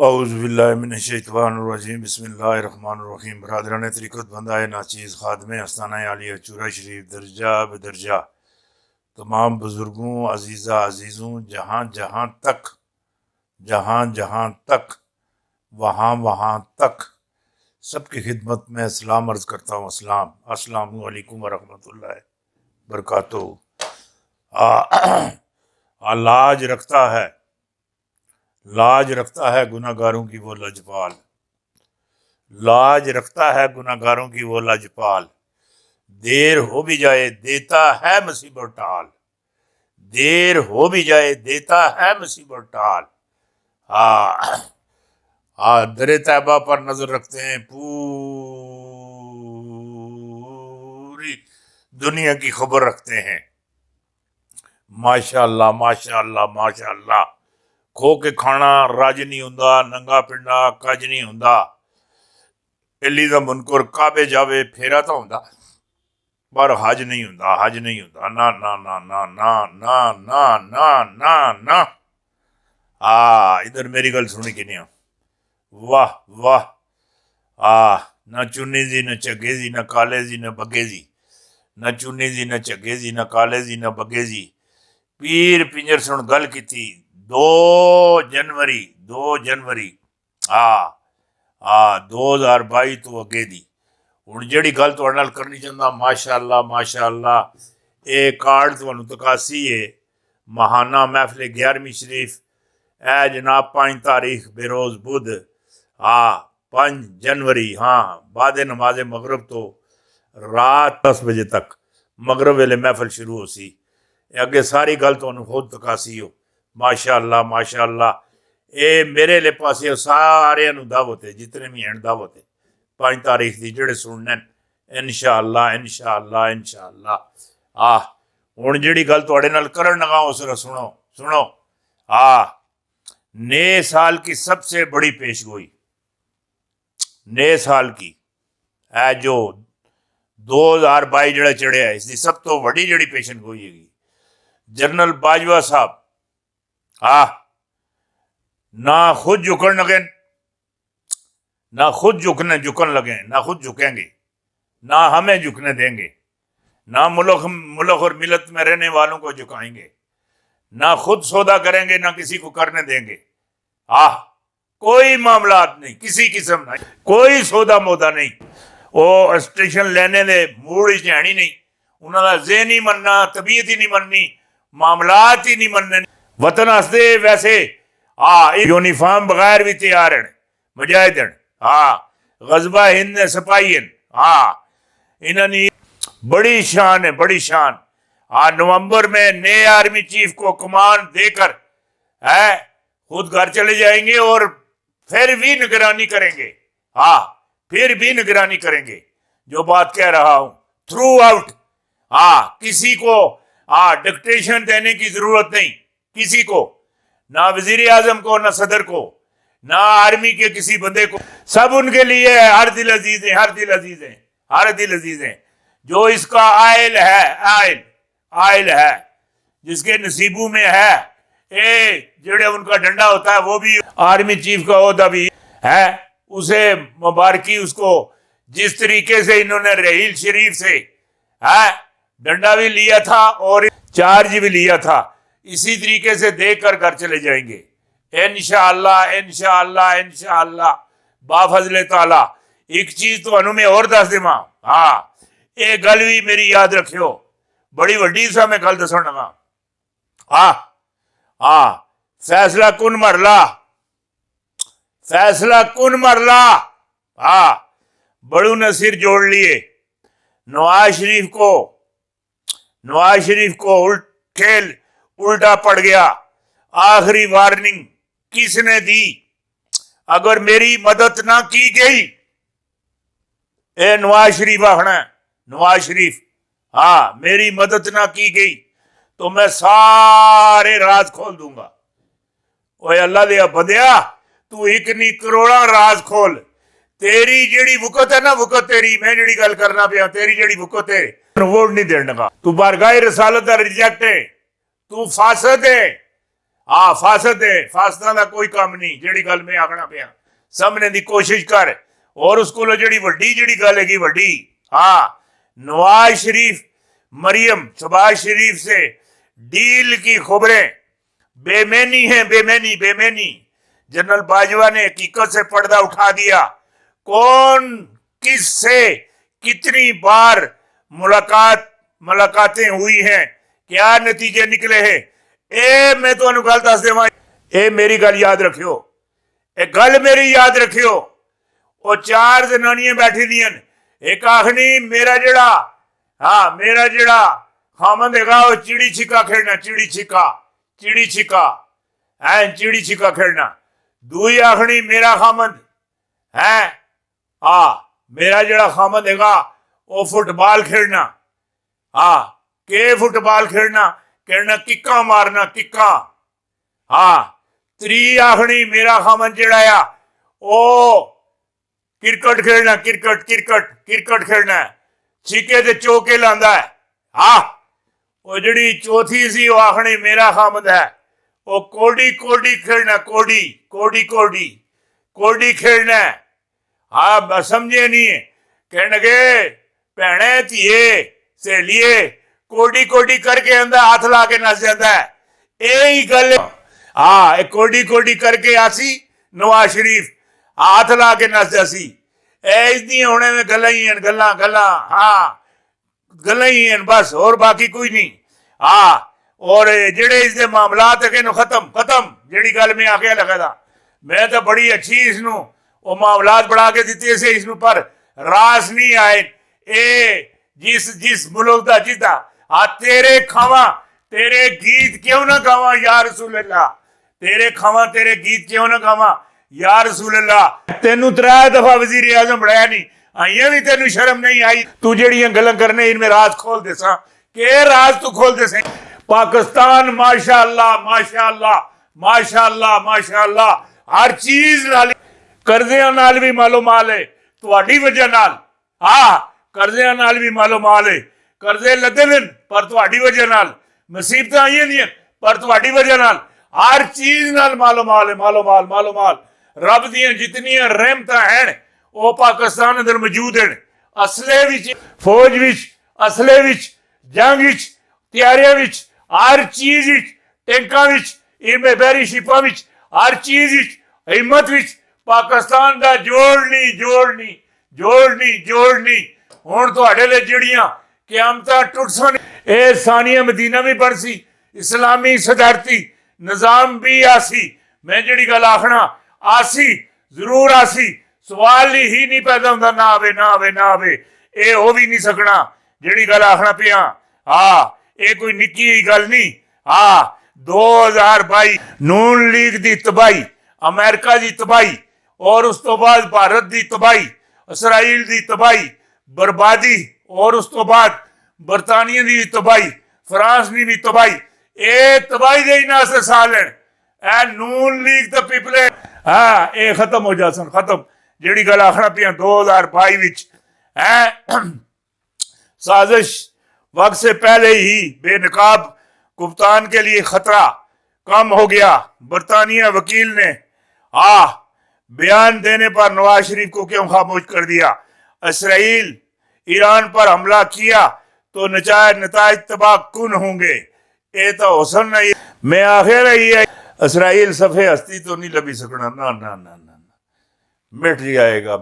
औज़ुबिल्लाहिमिनश्शैतानिर्रजीम बिस्मिल्लाहिर्रहमानिर्रहीम। बरादरान तरीक़त बंदाए नाचीज़ खादमे आस्ताना आलिया चूरा शरीफ दर्जा बदर्जा तमाम बुज़ुर्गों अज़ीज़ा अज़ीज़ों जहाँ जहाँ तक वहाँ वहाँ तक सबकी खिदमत में सलाम अर्ज़ करता हूँ। अस्सलामु अलैकुम वरहमतुल्लाहि बरकातुहू। लाज रखता है गुनाहगारों की वो लजपाल, लाज रखता है गुनाहगारों की वो लजपाल। देर हो भी जाए देता है मुसीबत टाल, देर हो भी जाए देता है मुसीबत टाल। दरे तैबा पर नजर रखते हैं, पूरी दुनिया की खबर रखते हैं। माशाअल्लाह माशाअल्लाह माशाअल्लाह। खो के खाना राज नहीं हुंदा, नंगा पिंडा कज नहीं हुंदा। इली दा मुनकर काबे जावे फेरा तो हुंदा, पर हज नहीं हुंदा, हज नहीं हुंदा। ना ना ना ना ना ना ना ना ना ना। इधर मेरी गल सुनी कि नहीं? वाह वाह। ना चुन्नी जी न झग्गे जी न काले जी न बग्गे जी, न चुन्नी जी न झग्गे जी न काले जी न बग्गे जी। पीर पिंजर सुन गल की थी 2 जनवरी 2022 तो अगे दी। हुण जिहड़ी गल तुहाडे नाल करनी चाहुंदा, माशाअल्लाह माशाअल्लाह, ये कार्ड तुहानूं तकासी है महाना महफिल 11वीं शरीफ। ए जनाब 5 तारीख बेरोज बुध, 5 जनवरी, बाद नमाज मगरब तो रात 10 बजे तक मगरब वेले महफिल शुरू हो सी। अगे सारी गल तुहानूं खुद तकासी हो। माशाअल्लाह माशाअल्लाह। ये मेरे ले पासे सारे दावत है, जितने भी हैं दावत है 5 तारीख की, जेड़े सुनने इंशाअल्लाह इंशाअल्लाह इंशाअल्लाह। हुण जिहड़ी गल तुहाडे नाल करन लगा उसरा सुनो सुनो। नए साल की सबसे बड़ी पेशगोई, नए साल की है जो 2022 जिहड़ा चढ़िया है, इसकी सब तो वड्डी जिहड़ी पेशन गोई है जनरल बाजवा साहब ना खुद झुकन लगे, ना खुद झुकन लगे, ना खुद झुकेंगे, ना हमें झुकने देंगे, ना मुल्क और मिलत में रहने वालों को झुकाएंगे, ना खुद सौदा करेंगे, ना किसी को करने देंगे। कोई मामलात नहीं, किसी किस्म नहीं, कोई सौदा मोदा नहीं। वो स्टेशन लेने दे मूड ही नहीं, उन्होंने ज़हन ही मनना, तबीयत ही नहीं मननी, मामलात ही नहीं मनने। वतन हसदे वैसे यूनिफॉर्म बगैर भी तैयार हैं मुजाहिदन। गजबा हिंद ने सिपाहीन, इन्होंने बड़ी शान है, बड़ी शान। नवंबर में नए आर्मी चीफ को कमान देकर खुद घर चले जाएंगे और फिर भी निगरानी करेंगे। फिर भी निगरानी करेंगे। जो बात कह रहा हूं थ्रू आउट, किसी को डिक्टेशन देने की जरूरत नहीं, किसी को, ना वजीर आजम को, ना सदर को, ना आर्मी के किसी बंदे को, सब उनके लिए है। हर दिल अजीज है, हर दिल अजीज है, हर दिल अजीज है। जो इसका आयल है, आयल है, जिसके नसीबों में है, जेड़े उनका डंडा होता है वो भी आर्मी चीफ का ओहदा भी है, उसे मुबारकी उसको। जिस तरीके से इन्होंने रहील शरीफ से डंडा भी लिया था और चार्ज भी लिया था, इसी तरीके से देकर घर चले जाएंगे इंशाअल्लाह इंशाअल्लाह इंशाअल्लाह बाफजले ताला। एक चीज तो मैं और दस देवा, ये गल भी मेरी याद रखियो, बड़ी वड्डी सा मैं गल दसन लगा। फैसला कुन मरला, फैसला कुन मरला। बड़ू ने सिर जोड़ लिए। नवाज शरीफ को खेल उल्टा पड़ गया। आखिरी वार्निंग किसने दी? अगर मेरी मदद ना की गई, नवाज शरीफ आखना, नवाज शरीफ, मेरी मदद ना की गई तो मैं सारे राज खोल दूंगा। ओए अल्लाह दे बंदिया, तू एक नहीं करोड़ा राज खोल। तेरी जेड़ी वुकत है ना, वुकत तेरी, मैं जेड़ी गल करना पिया, तेरी जेड़ी वुकत है वोट नहीं देने का। तू बारगाह रसालत दा रिजेक्ट है, तू फासद है। फासद है, फासदा का कोई काम नहीं। जिहड़ी गल मैं आखना पिया समझने की कोशिश कर। और उस कोल जिहड़ी वड्डी जिहड़ी गल हैगी वड्डी, नवाज शरीफ मरियम शहबाज शरीफ से डील की खबरें बेमैनी है, बेमैनी बेमैनी। जनरल बाजवा ने हकीकत से पर्दा उठा दिया। कौन किस से कितनी बार मुलाकातें हुई हैं, क्या नतीजे निकले हैं, ए मैं तुहानू गल दस देवां। ए मेरी गल याद रखियो, ए गल मेरी याद रखियो। वो चार जनानियां बैठी दियां, एक आखनी मेरा जेड़ा खामंद हैगा वो चिड़ी छिक्का खेलना, चिड़ी छिक्का चिड़ी छिक्का खेलना। दूई आखनी मेरा खामंद है मेरा जेड़ा खामंद हैगा वो फुटबॉल खेलना। के फुटबॉल खेलना किक्का मारना, किक्का। त्री आखनी मेरा खामंद जेड़ा आ ओ क्रिकेट खेलना, क्रिकेट खेलना है, छिके ते चौके लांदा है। वो जिहड़ी चौथी सी वो आखनी मेरा खामद है वो कोडी खेलना, कोडी खेलना है। समझे नहीं है, कहणगे भैणे धीए सहेलिए कोडी करके आंदा हाथ ला के नस जाता है। यही गल कोडी करके आसी नवाज शरीफ हाथ ला के नस जासी। इसदियां हुणे में गल्लां ही हैं, गल्लां ही हैं बस, और बाकी कोई नहीं। और जेड़े इसके मामलात है खत्म जेड़ी गल मैं आके लगा था, मैं तो बड़ी अच्छी इसनू वो मामलात बढ़ा के दिते से इसनू, पर रास नहीं आए। जिस मुल्क का जिदा तेरे खावा तेरे गीत क्यों ना गावा या रसूल अल्लाह, तेरे खावा तेरे गीत क्यों ना गावा या रसूल अल्लाह। तेनू 3 दफा वजीर आजम बनाया नहीं, आइया भी तेनू शर्म नहीं आई। तू जड़ियां गल्लां करने इनमें राज खोल दे सा, के राज तू खोल दे सा। पाकिस्तान माशाअल्लाह माशाअल्लाह माशाअल्लाह माशाअल्लाह हर चीज नाल, कर्जियां नाल भी मालो माल है तुहाडी वजह नाल। कर्जियां नाल भी मालो माल है, कर्जे लदे ने पर तुहाडी वजह नाल, मुसीबतां आईयां नहीं पर तुहाडी वजह नाल, हर चीज नाल मालो माल है, मालो माल। रब दियां जितनियां रहमतां हैं वो पाकिस्तान अंदर मौजूद हैं। असले विच, फौज विच, असले विच, जंग विच, तैयारियां विच, हर चीज विच, टैंकां विच, इनमें बैरी शिपां विच, हर चीज विच, हिम्मत विच पाकिस्तान का जोड़नी हुण तुहाडे लई जिहड़ियां क़यामतां टुट सन, ए सानिया मदीना भी बन सी, इस्लामी सदारती निज़ाम भी आसी। मैं जिहड़ी गल आखना आसी जरूर आसी, सवाल ही नहीं पैदा होंदा ना आवे, ये हो भी नहीं सकना जिहड़ी गल आखना पिया। ये कोई निक्की गल नहीं। 2022 नून लीग की तबाही, अमेरिका की तबाही, और उस तो बाद भारत की तबाही, इसराइल की तबाही बर्बादी, और उस तो बाद बरतानिया की तबाही, फ्रांस की भी तबाही। ये तबाही दे नास्ते साल है नून लीग द पीपल ये खत्म हो जा सन, खत्म। जिहड़ी गल आखना पिया 2022 विच साजिश वक्त से पहले ही बेनकाब कप्तान के लिए खतरा कम हो गया। बरतानिया वकील ने बयान देने पर नवाज शरीफ को क्यों खामोश कर दिया। इसराइल ईरान पर हमला किया तो नताज तबाह कुन होंगे, ये तो हुसन नहीं। मैं आखिर रही है इसराइल सफ़े हस्ती तो नहीं लभी सकना, ना, मिट जाएगा।